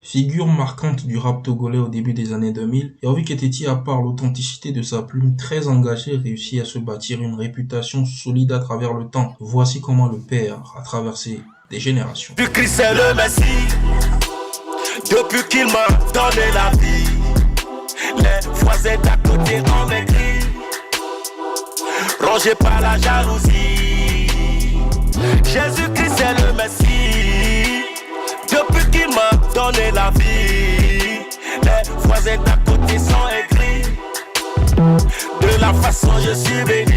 Figure marquante du rap togolais au début des années 2000, Yawvi Keteti, à part l'authenticité de sa plume très engagée, réussit à se bâtir une réputation solide à travers le temps. Voici comment le père a traversé des générations. Du Christ est le Messie, depuis qu'il m'a donné la vie, les voisins d'à côté ont maigri, rongés par la jalousie. Jésus-Christ est le Messie, depuis qu'il m'a donné la vie, les voisins d'à côté sont aigris, de la façon je suis béni.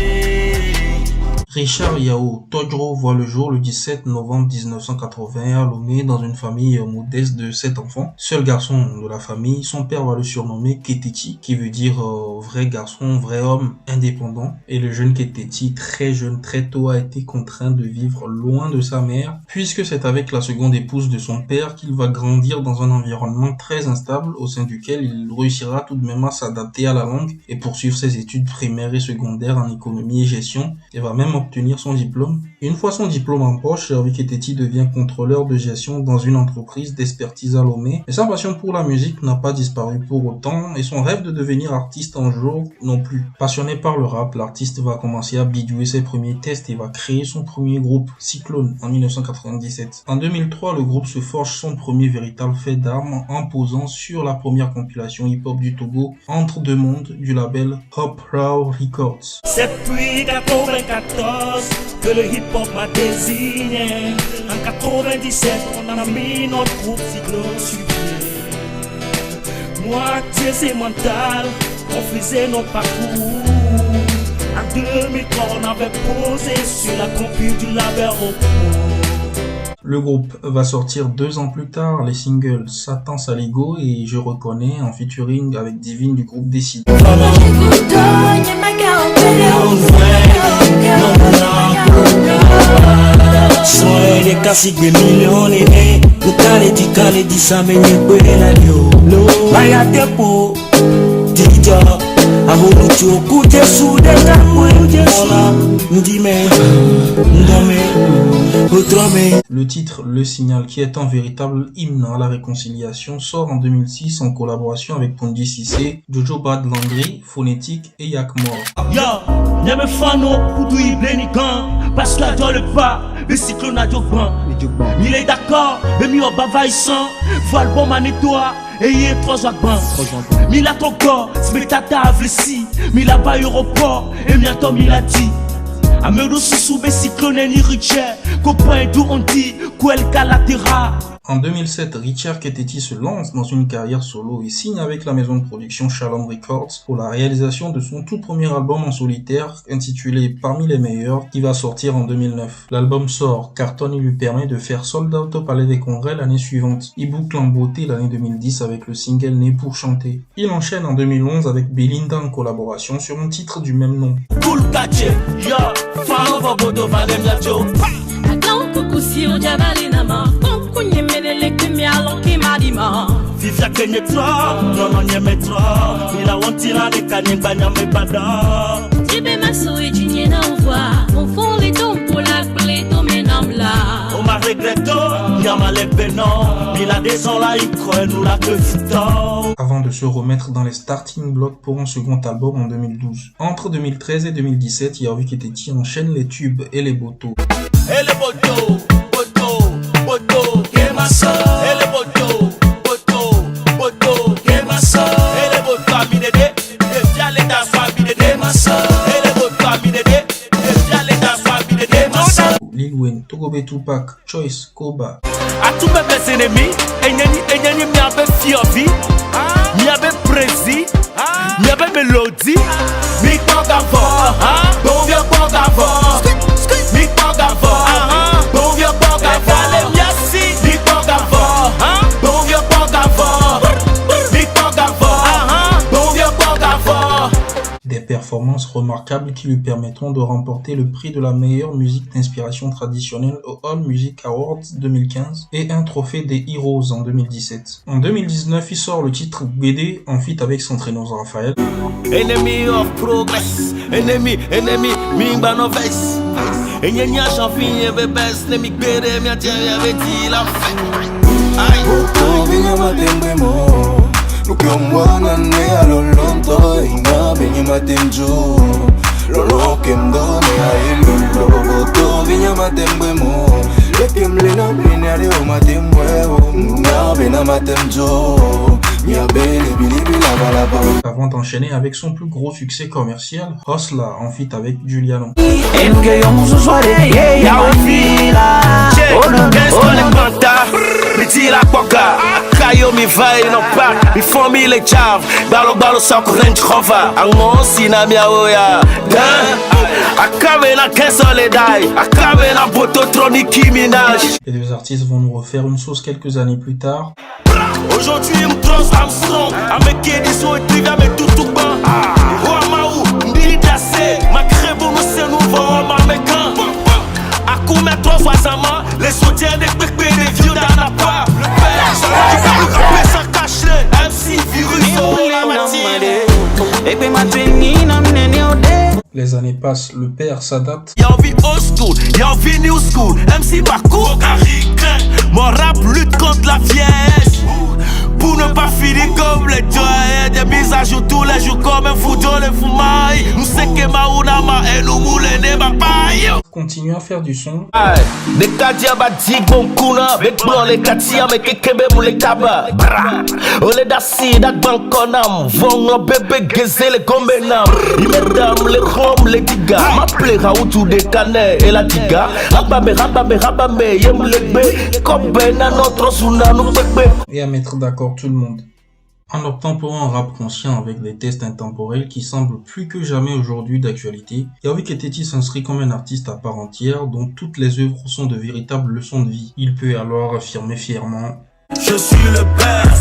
Richard Yao Todjro voit le jour le 17 novembre 1980 à Lomé dans une famille modeste de 7 enfants. Seul garçon de la famille, son père va le surnommer Keteti, qui veut dire vrai garçon, vrai homme, indépendant. Et le jeune Keteti, très jeune, très tôt, a été contraint de vivre loin de sa mère, puisque c'est avec la seconde épouse de son père qu'il va grandir dans un environnement très instable, au sein duquel il réussira tout de même à s'adapter à la langue et poursuivre ses études primaires et secondaires en économie et gestion, et va même obtenir son diplôme. Une fois son diplôme en poche, Yawvi Keteti devient contrôleur de gestion dans une entreprise d'expertise à Lomé. Et sa passion pour la musique n'a pas disparu pour autant, et son rêve de devenir artiste un jour non plus. Passionné par le rap, l'artiste va commencer à bidouiller ses premiers tests et va créer son premier groupe, Cyclone, en 1997. En 2003, le groupe se forge son premier véritable fait d'armes en posant sur la première compilation hip-hop du Togo, Entre deux mondes, du label Hop Raw Records. C'est puis 94 que le hip-hop m'a désigné. En 97, on a mis notre groupe Cyclone sur pied. Moitié c'est mental, on faisait notre parcours. En 2003, on avait posé sur la compil du label Ropo. Le groupe va sortir 2 ans plus tard les singles Satan Saligo et Je reconnais en featuring avec Divine du groupe Décide. Soy de casi de millones, Kale di sa menye kwe la yo. Baya tepo, DJ, aholu choku jesu de la mwe ona, ndime, ndome, utrome. Le titre Le Signal, qui est un véritable hymne à la réconciliation, sort en 2006 en collaboration avec Pondi Cissé, Jojo Bad Landry, Phonétique et Yakmor. Yo, nyame fano, kudu iblenikan, parce que dans le pas, le cyclone a jogban. Il est d'accord, mais mi au bavaïsan, voile bon manitoa, et il est 3 jagban. Mi la ton corps, spectateur avlesi, mi la bas aéroport, et bientôt mi la dit. Amedo sous cyclone ni Richard, copain d'où on dit, quel calatera. En 2007, Richard Keteti se lance dans une carrière solo et signe avec la maison de production Shalom Records pour la réalisation de son tout premier album en solitaire intitulé Parmi les meilleurs qui va sortir en 2009. L'album sort, cartonne et lui permet de faire sold out au Palais des Congrès l'année suivante. Il boucle en beauté l'année 2010 avec le single Né pour chanter. Il enchaîne en 2011 avec Belinda en collaboration sur un titre du même nom. Vive kenye trop, non nyeme trop. Il a wantira de kanye banya me bada. Jibe maso e jinye na voix. On fond les dons pour la clé to menam la. On m'a regretté, yama le benon. Il a des ans là, il croit nous la que futon. Avant de se remettre dans les starting blocks pour un second album en 2012. Entre 2013 et 2017, Yawvi Keteti enchaîne les tubes et les botos. Et les botos, botos, que ma soeur. Et les botos, botos, que ma soeur. Et les botos à mi dédé, et bien les dans soi mi dédé, ma soeur. Et les botos à mi dédé, et bien les dans soi mi dédé, ma soeur. Lil Wayne, Togobe Tupac, Choice, Koba. À tous mes ennemis, et n'y m'y avait fiovi, m'y avait prési, m'y avait mélodie, m'y pas d'avant, bon vieux pas d'avant, m'y pas d'avant, bon vieux pas d'avant, m'y pas d'avant, bon vieux pas d'avant, m'y pas d'avant, bon vieux pas d'avant. Des performances remarquables qui lui permettront de remporter le prix de la meilleure musique d'inspiration traditionnelle au All Music Awards 2015 et un trophée des Heroes en 2017. En 2019, il sort le titre BD en feat avec Centrenos Raphaël. Enemy of progress, enemy, mimba no face. Enya nya chanfin eve best, nemi gbere mi ati eve ti la fe. Boto vinha matembemo Nukiomwana ne alolonto Inga vinha matemjo Lolo kemdo ne ailolo Boto vinha matembemo Lekem lena blinare o matemweo Nga vina matemjo Avant d'enchaîner avec son plus gros succès commercial, Hustla en feat avec Juliano. Les deux artistes vont nous refaire une sauce quelques années plus tard. Aujourd'hui, je me transforme avec édition et trivia, mais tout bas. Ramaou, Ndidase, ma crève, nous c'est nouveau, ma mécan. À coup, mais 3 fois ça m'a, les soutiens des pépés, des vieux dans la part. Le père, ça va, ça cache MC virus, la matière. Les années passent, le père s'adapte. Y'a envie old school, y'a envie new school. MC parcours, mon rap lutte contre la vieillesse. Pour ne pas finir comme les joyeux. Des mises à jour tous les jours comme un fou dans les foumailles. Nous c'est que Maounama et nous moulins des papailles. Continue à faire du son. Les kadia badik bon kuna. Avec blanc les katia mais kekebe moulé tabac. Ole dasi dat bankonam. Vong bébé gazé les gombenam. Mesdames les rom les diga. M'appelé Raoutou des canets et la diga. Rabame yem les bé. Comme ben à notre souna nous pépé. Et à mettre d'accord tout le monde. En optant pour un rap conscient avec des tests intemporels qui semblent plus que jamais aujourd'hui d'actualité, Yaovi Keteti s'inscrit comme un artiste à part entière dont toutes les œuvres sont de véritables leçons de vie. Il peut alors affirmer fièrement: je suis le père.